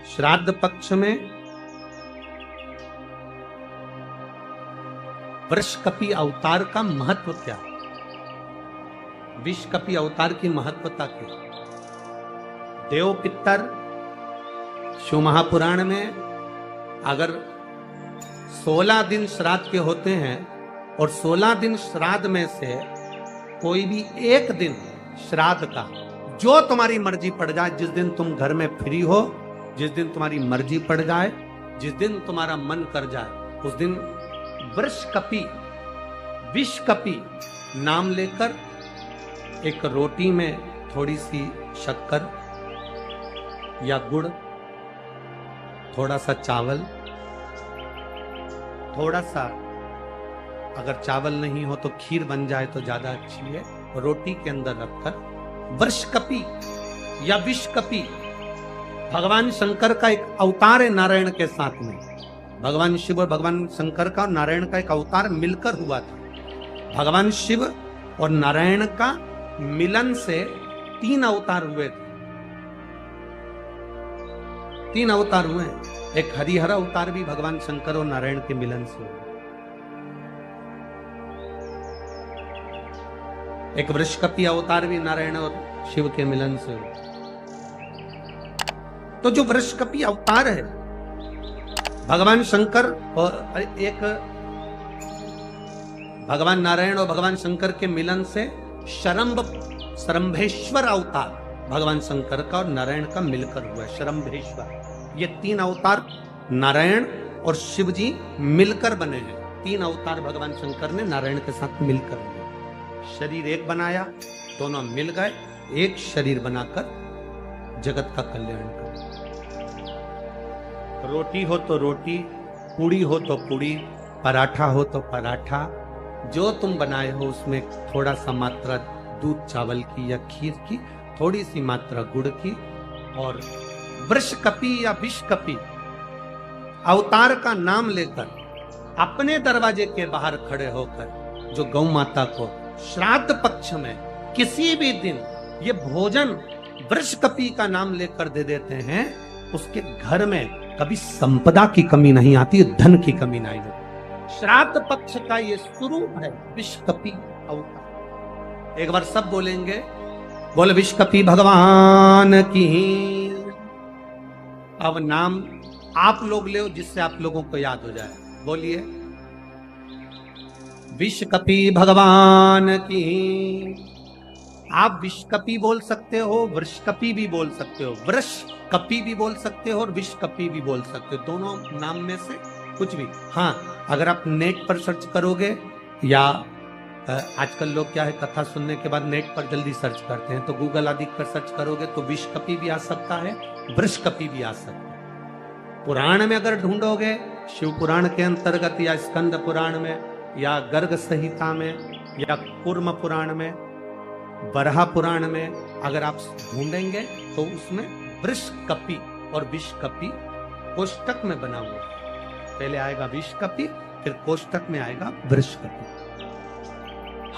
श्राद्ध पक्ष में वृषकपि अवतार का महत्व क्या है? विषकपि अवतार की महत्वता क्या है? देव पितर शिव महापुराण में अगर 16 दिन श्राद्ध के होते हैं और 16 दिन श्राद्ध में से कोई भी एक दिन श्राद्ध का जो तुम्हारी मर्जी पड़ जाए, जिस दिन तुम घर में फ्री हो, जिस दिन तुम्हारी मर्जी पड़ जाए, जिस दिन तुम्हारा मन कर जाए, उस दिन वृषकपि विषकपि नाम लेकर एक रोटी में थोड़ी सी शक्कर या गुड़, थोड़ा सा चावल, थोड़ा सा अगर चावल नहीं हो तो खीर बन जाए तो ज्यादा अच्छी है, रोटी के अंदर रखकर वृषकपि या विषकपि भगवान शंकर का एक अवतार है नारायण के साथ में। भगवान शिव और भगवान शंकर का और नारायण का एक अवतार मिलकर हुआ था। भगवान शिव और नारायण का मिलन से 3 अवतार हुए थे। 3 अवतार हुए। एक हरिहर अवतार भी भगवान शंकर और नारायण के मिलन से हुआ। एक वृषकपि अवतार भी नारायण और शिव के मिलन से हुआ। तो जो वृषकपि अवतार है भगवान शंकर और एक भगवान नारायण और भगवान शंकर के मिलन से शरंभेश्वर अवतार भगवान शंकर का और नारायण का मिलकर हुआ है। शरंभेश्वर, ये 3 अवतार नारायण और शिव जी मिलकर बने हैं। 3 अवतार भगवान शंकर ने नारायण के साथ मिलकर बने। शरीर एक बनाया, दोनों मिल गए, एक शरीर बनाकर जगत का कल्याण कर। रोटी हो तो रोटी, पूड़ी हो तो पूड़ी, पराठा हो तो पराठा, जो तुम बनाए हो उसमें थोड़ा सा मात्रा दूध चावल की या खीर की, थोड़ी सी मात्रा गुड़ की, और वृषकपि या विषकपि अवतार का नाम लेकर अपने दरवाजे के बाहर खड़े होकर जो गौ माता को श्राद्ध पक्ष में किसी भी दिन ये भोजन वृषकपि का नाम लेकर दे देते हैं, उसके घर में कभी संपदा की कमी नहीं आती, धन की कमी नहीं होती। श्राद्ध पक्ष का ये स्वरूप है विषकपि अवतार। एक बार सब बोलेंगे, बोल विषकपि भगवान की। अब नाम आप लोग ले जिससे आप लोगों को याद हो जाए। बोलिए, विषकपि भगवान की। आप विषकपि बोल सकते हो, वृषकपि भी बोल सकते हो, वृषकपि भी बोल सकते हो और विषकपि भी बोल सकते हो। दोनों नाम में से कुछ भी। हाँ, अगर आप नेट पर सर्च करोगे या आजकल लोग क्या है, कथा सुनने के बाद नेट पर जल्दी सर्च करते हैं, तो गूगल आदि पर सर्च करोगे तो विषकपि भी आ सकता है, वृषकपि भी आ सकता है। पुराण में अगर ढूंढोगे, शिव पुराण के अंतर्गत या स्कंद पुराण में या गर्ग संहिता में या कूर्म पुराण में, बरहा पुराण में अगर आप ढूंढेंगे तो उसमें वृषकपि और विषकपि कोष्टक में बना हुआ है। पहले आएगा विषकपि, फिर कोष्टक में आएगा वृषकपि।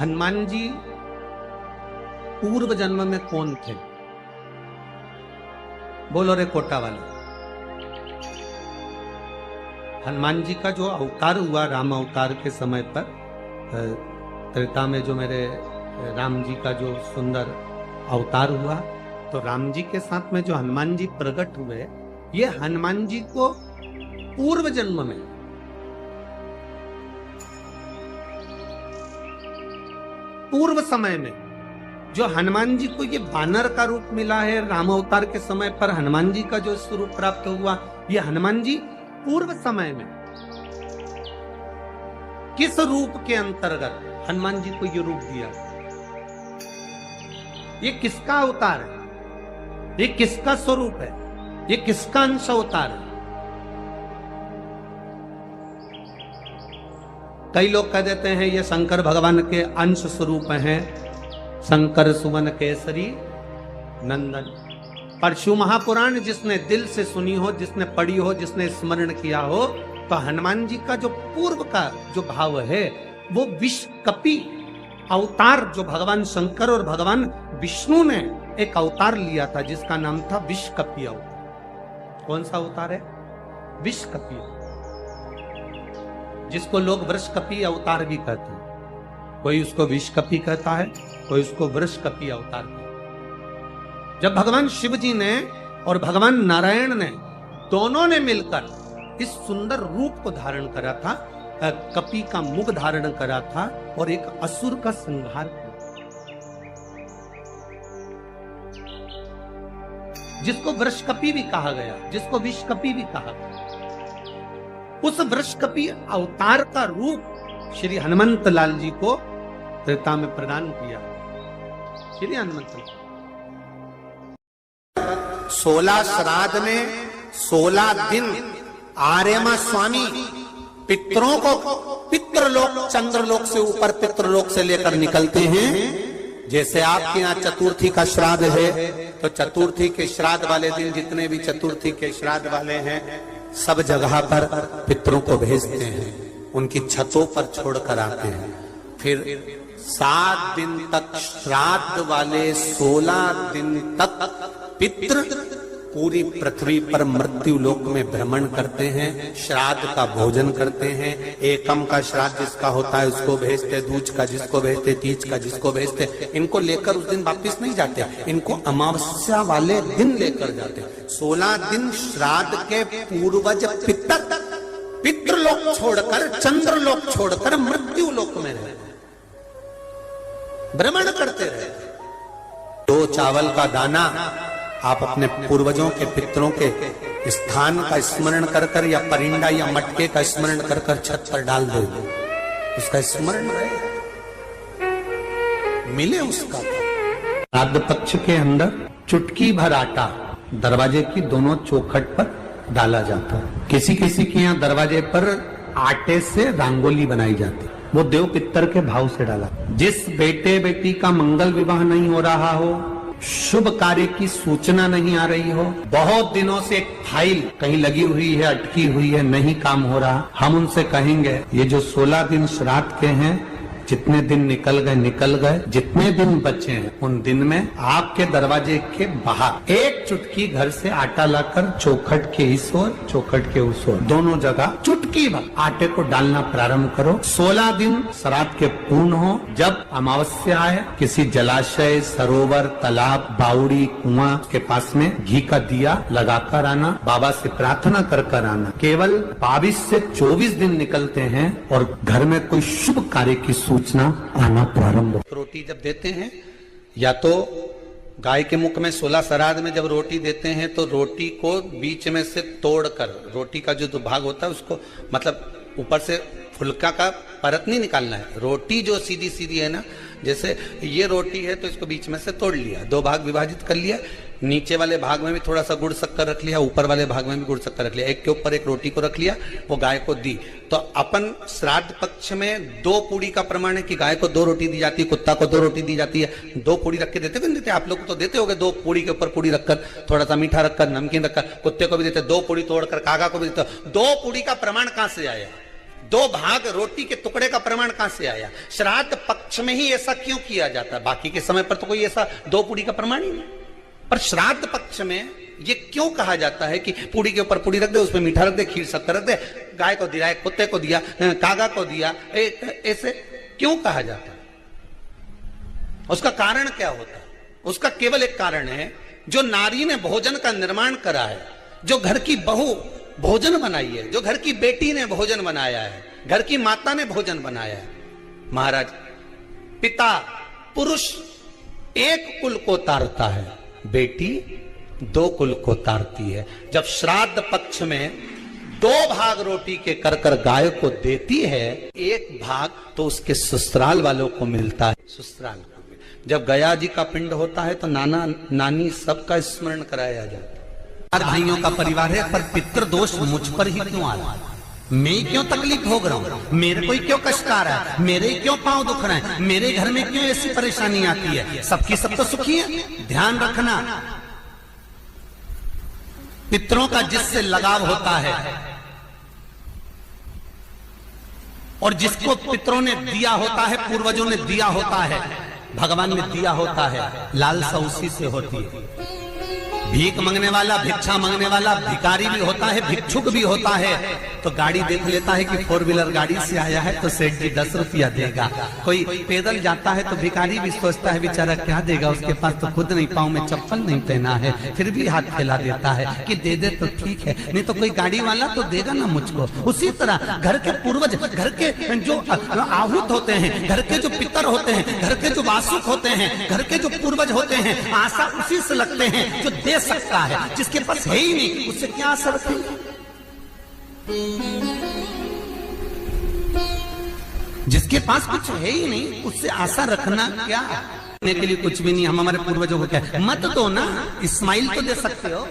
हनुमान जी पूर्व जन्म में कौन थे? बोलो रे कोटा वाले। हनुमान जी का जो अवतार हुआ राम अवतार के समय पर, त्रेता में जो मेरे राम जी का जो सुंदर अवतार हुआ, तो राम जी के साथ में जो हनुमान जी प्रकट हुए, ये हनुमान जी को पूर्व जन्म में पूर्व समय में जो हनुमान जी को ये बानर का रूप मिला है, राम अवतार के समय पर हनुमान जी का जो स्वरूप प्राप्त हुआ, ये हनुमान जी पूर्व समय में किस रूप के अंतर्गत हनुमान जी को ये रूप दिया? ये किसका अवतार है? ये किसका स्वरूप है? ये किसका अंश अवतार है? कई लोग कह देते हैं ये शंकर भगवान के अंश स्वरूप हैं, शंकर सुमन केसरी नंदन। पर शिव महापुराण जिसने दिल से सुनी हो, जिसने पढ़ी हो, जिसने स्मरण किया हो, तो हनुमान जी का जो पूर्व का जो भाव है वो विषकपि अवतार, जो भगवान शंकर और भगवान विष्णु ने एक अवतार लिया था जिसका नाम था विषकपि अवतार। कौन सा अवतार है? विषकपी, जिसको लोग वृषकपी अवतार भी कहते हैं। कोई उसको विषकपी कहता है, कोई उसको वृषकपी अवतार कहता है। जब भगवान शिव जी ने और भगवान नारायण ने दोनों ने मिलकर इस सुंदर रूप को धारण करा था, कपी का मुख धारण करा था और एक असुर का संहार किया, जिसको वृषकपी भी कहा गया, जिसको विषकपी भी कहा गया। उस वृषकपी अवतार का रूप श्री हनुमंत लाल जी को त्रेता में प्रदान किया। श्री हनुमंत 16 श्राद्ध में 16 दिन आर्यमा स्वामी पितरों को पितृलोक चंद्रलोक से ऊपर पितृलोक से लेकर निकलते हैं। जैसे आपके यहाँ चतुर्थी का श्राद्ध है तो चतुर्थी के श्राद्ध वाले दिन जितने भी चतुर्थी के श्राद्ध वाले हैं सब जगह पर पितरों को भेजते हैं, उनकी छतों पर छोड़कर आते हैं। फिर 7 दिन तक श्राद्ध वाले 16 दिन तक पितृ पूरी पृथ्वी पर मृत्यु लोक में भ्रमण करते हैं, श्राद्ध का भोजन करते हैं। एकम का श्राद्ध जिसका होता है उसको भेजते, दूज का जिसको भेजते, तीज का जिसको भेजते। इनको लेकर उस दिन वापिस नहीं जाते, इनको अमावस्या वाले दिन लेकर जाते। 16 दिन श्राद्ध के पूर्वज पितृलोक छोड़कर चंद्रलोक छोड़कर मृत्यु लोक में रहे, भ्रमण करते रहे। 2 चावल का दाना आप अपने पूर्वजों के पितरों के स्थान का स्मरण कर कर या परिंदा या मटके का स्मरण कर कर छत पर डाल दो, उसका स्मरण रहे, मिले उसका। श्राद्ध पक्ष के अंदर चुटकी भर आटा दरवाजे की दोनों चौखट पर डाला जाता है। किसी किसी के यहाँ दरवाजे पर आटे से रंगोली बनाई जाती, वो देव पितर के भाव से डाला। जिस बेटे बेटी का मंगल विवाह नहीं हो रहा हो, शुभ कार्य की सूचना नहीं आ रही हो, बहुत दिनों से एक फाइल कहीं लगी हुई है, अटकी हुई है, नहीं काम हो रहा, हम उनसे कहेंगे ये जो 16 दिन श्राद्ध के हैं, जितने दिन निकल गए, जितने दिन बचे हैं उन दिन में आपके दरवाजे के बाहर एक चुटकी घर से आटा लाकर चौखट के इस ओर चौखट के उस ओर दोनों जगह चुटकी भर आटे को डालना प्रारंभ करो। 16 दिन श्राद्ध के पूर्ण हो। जब अमावस्या आए किसी जलाशय, सरोवर, तालाब, बावड़ी, कुआं के पास में घी का दिया लगाकर आना, बाबा से प्रार्थना कर आना। केवल 22 से 24 दिन निकलते हैं और घर में कोई शुभ कार्य की सूचना आना प्रारंभ हो। रोटी जब देते हैं या तो गाय के मुख में 16 श्राद्ध में जब रोटी देते हैं तो रोटी को बीच में से तोड़कर, रोटी का जो भाग होता है उसको मतलब ऊपर से फुलका का परत नहीं निकालना है। रोटी जो सीधी सीधी है ना, जैसे ये रोटी है तो इसको बीच में से तोड़ लिया, 2 भाग विभाजित कर लिया, नीचे वाले भाग में भी थोड़ा सा गुड़ शक्कर रख लिया, ऊपर वाले भाग में भी गुड़ शक्कर रख लिया, एक के ऊपर एक रोटी को रख लिया, वो गाय को दी। तो अपन श्राद्ध पक्ष में 2 पूड़ी का प्रमाण है कि गाय को 2 रोटी दी जाती है, कुत्ता को 2 रोटी दी जाती है। 2 पूड़ी रख के देते, देते आप लोग तो देते होगे, 2 पूड़ी के ऊपर पूड़ी रखकर, थोड़ा सा मीठा रखकर, नमकीन रखकर, कुत्ते को भी देते, 2 पूड़ी तोड़कर कागा को भी देते। 2 पूड़ी का प्रमाण कहां से आया? 2 भाग रोटी के टुकड़े का प्रमाण कहां से आया? श्राद्ध पक्ष में ही ऐसा क्यों किया जाता है? बाकी के समय पर तो कोई ऐसा 2 पूड़ी का प्रमाण ही नहीं, पर श्राद्ध पक्ष में ये क्यों कहा जाता है कि पूड़ी के ऊपर पूड़ी रख दे, उसमें मीठा रख दे, खीर शक्कर रख दे, गाय को दिया, कुत्ते को दिया, कागा को दिया, ऐसे क्यों कहा जाता है? उसका कारण क्या होता है? उसका केवल एक कारण है, जो नारी ने भोजन का निर्माण करा है, जो घर की बहू भोजन बनाई है, जो घर की बेटी ने भोजन बनाया है, घर की माता ने भोजन बनाया है। महाराज, पिता पुरुष एक कुल को तारता है, बेटी 2 कुल को तारती है। जब श्राद्ध पक्ष में 2 भाग रोटी के कर कर गाय को देती है, 1 भाग तो उसके ससुराल वालों को मिलता है, ससुराल को। जब गया जी का पिंड होता है तो नाना नानी सबका स्मरण कराया जाता है। 4 भाइयों का परिवार है, पर पितृदोष मुझ पर ही क्यों आ रहा है? मैं क्यों तकलीफ भोग रहा हूं? मेरे को क्यों कष्ट आ रहा है? मेरे क्यों पांव दुख रहे हैं? मेरे घर में क्यों ऐसी परेशानी आती है? सबकी सब तो सुखी है। ध्यान रखना, पितरों का जिससे लगाव होता है और जिसको पितरों ने दिया होता है, पूर्वजों ने दिया होता है, भगवान ने दिया होता है, लालसा उसी से होती है। भीख मांगने वाला, भिक्षा मांगने वाला भिखारी भी होता है, भिक्षुक भी होता है। तो गाड़ी देख लेता है कि 4 व्हीलर गाड़ी से आया है तो सेठ जी 10 रुपया देगा। कोई पैदल जाता है तो भिखारी भी सोचता है बेचारा क्या देगा, उसके पास तो खुद नहीं, पाँव में चप्पल नहीं पहना है, फिर भी हाथ फैला देता है कि दे दे तो ठीक है, नहीं तो कोई गाड़ी वाला तो देगा ना मुझको। उसी तरह घर के पूर्वज, घर के जो आहूत होते हैं, घर के जो पितर होते हैं, घर के जो वासुक होते हैं, घर के जो पूर्वज होते हैं, आशा उसी से लगते हैं जो दे सकता है। जिसके पास है ही नहीं उससे क्या आशा रखेंगे? जिसके पास कुछ है ही नहीं उससे आशा रखना क्या? देने के लिए कुछ भी नहीं। हम हमारे पूर्वजों को क्या मत दो ना, इस्माइल तो दे सकते हो।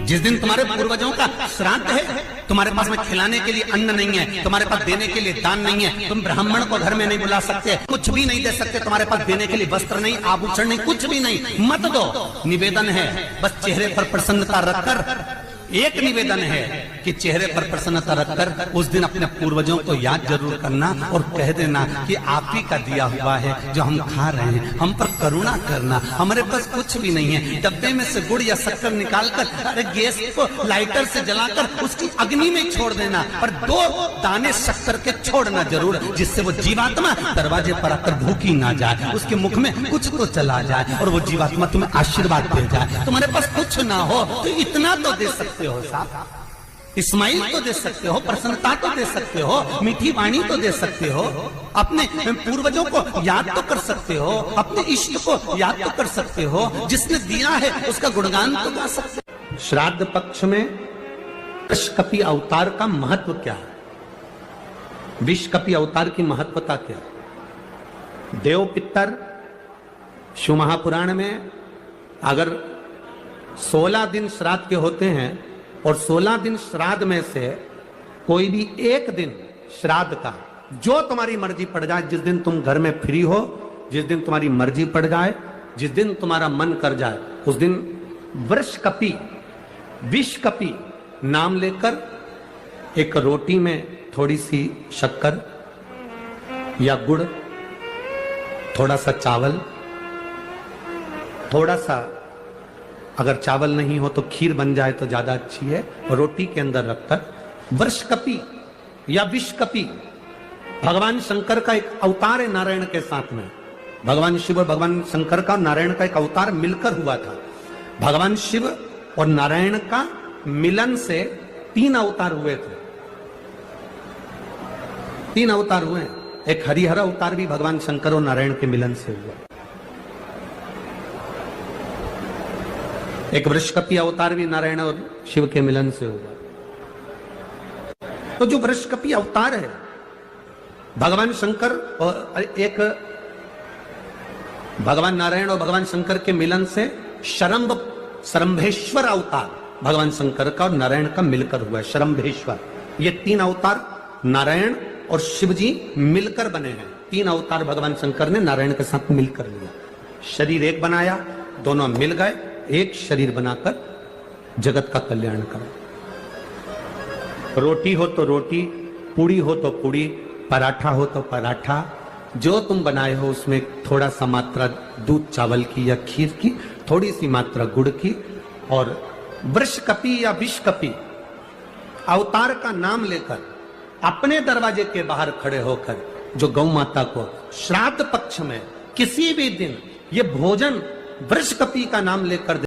जिस दिन तुम्हारे पूर्वजों का श्राद्ध है, तुम्हारे पास में खिलाने के लिए अन्न नहीं है, तुम्हारे पास देने के लिए दान नहीं है, तुम ब्राह्मण को घर में नहीं बुला सकते, कुछ भी नहीं दे सकते, तुम्हारे पास देने के लिए वस्त्र नहीं, आभूषण नहीं, कुछ भी नहीं, मत दो। निवेदन है बस चेहरे पर प्रसन्नता रखकर, एक निवेदन है कि चेहरे पर प्रसन्नता रखकर उस दिन अपने पूर्वजों को याद जरूर करना और कह देना कि आप ही का दिया हुआ है जो हम खा रहे हैं, हम पर करुणा करना। हमारे पास कुछ भी नहीं है, डब्बे में से गुड़ या शक्कर निकालकर अरे गैस को लाइटर से जलाकर उसकी अग्नि में छोड़ देना, पर 2 दाने शक्कर के छोड़ना जरूर, जिससे वो जीवात्मा दरवाजे पर आकर भूखी ना जाए, उसके मुख में कुछ तो चला जाए और वो जीवात्मा तुम्हें आशीर्वाद दे जाए। तुम्हारे पास कुछ ना हो तो इतना तो दे सकते हो साहब, इस्माइल तो दे सकते हो, प्रसन्नता तो दे सकते हो, मीठी वाणी तो दे सकते हो, अपने पूर्वजों को याद तो कर सकते हो, अपने इष्ट को याद तो कर सकते हो, जिसने दिया है उसका गुणगान तो गा सकते हो। श्राद्ध पक्ष में विषकपि अवतार का महत्व क्या है? विषकपि अवतार की महत्वता क्या है? देव पितर शिव महापुराण में अगर 16 दिन श्राद्ध के होते हैं और 16 दिन श्राद्ध में से कोई भी एक दिन श्राद्ध का जो तुम्हारी मर्जी पड़ जाए, जिस दिन तुम घर में फ्री हो, जिस दिन तुम्हारी मर्जी पड़ जाए, जिस दिन तुम्हारा मन कर जाए, उस दिन वृषकपि, विषकपि नाम लेकर एक रोटी में थोड़ी सी शक्कर या गुड़, थोड़ा सा चावल, थोड़ा सा अगर चावल नहीं हो तो खीर बन जाए तो ज्यादा अच्छी है, रोटी के अंदर रखकर वृषकपि या विषकपि भगवान शंकर का एक अवतार है नारायण के साथ में। भगवान शिव और भगवान शंकर का नारायण का एक अवतार मिलकर हुआ था। भगवान शिव और नारायण का मिलन से 3 अवतार हुए थे, 3 अवतार हुए। एक हरिहर अवतार भी भगवान शंकर और नारायण के मिलन से हुआ, एक वृषकपि अवतार भी नारायण और शिव के मिलन से हुआ। तो जो वृषकपि अवतार है भगवान शंकर और एक भगवान नारायण और भगवान शंकर के मिलन से शरंभेश्वर अवतार भगवान शंकर का और नारायण का मिलकर हुआ है, शरंभेश्वर। ये 3 अवतार नारायण और शिव जी मिलकर बने हैं। 3 अवतार भगवान शंकर ने नारायण के साथ मिलकर लिया, शरीर एक बनाया, दोनों मिल गए, एक शरीर बनाकर जगत का कल्याण करो। रोटी हो तो रोटी, पूड़ी हो तो पूड़ी, पराठा हो तो पराठा, जो तुम बनाए हो उसमें थोड़ा सा मात्रा दूध चावल की या खीर की, थोड़ी सी मात्रा गुड़ की, और वृषकपि या विषकपि अवतार का नाम लेकर अपने दरवाजे के बाहर खड़े होकर जो गौ माता को श्राद्ध पक्ष में किसी भी दिन ये भोजन वृषकपि का नाम लेकर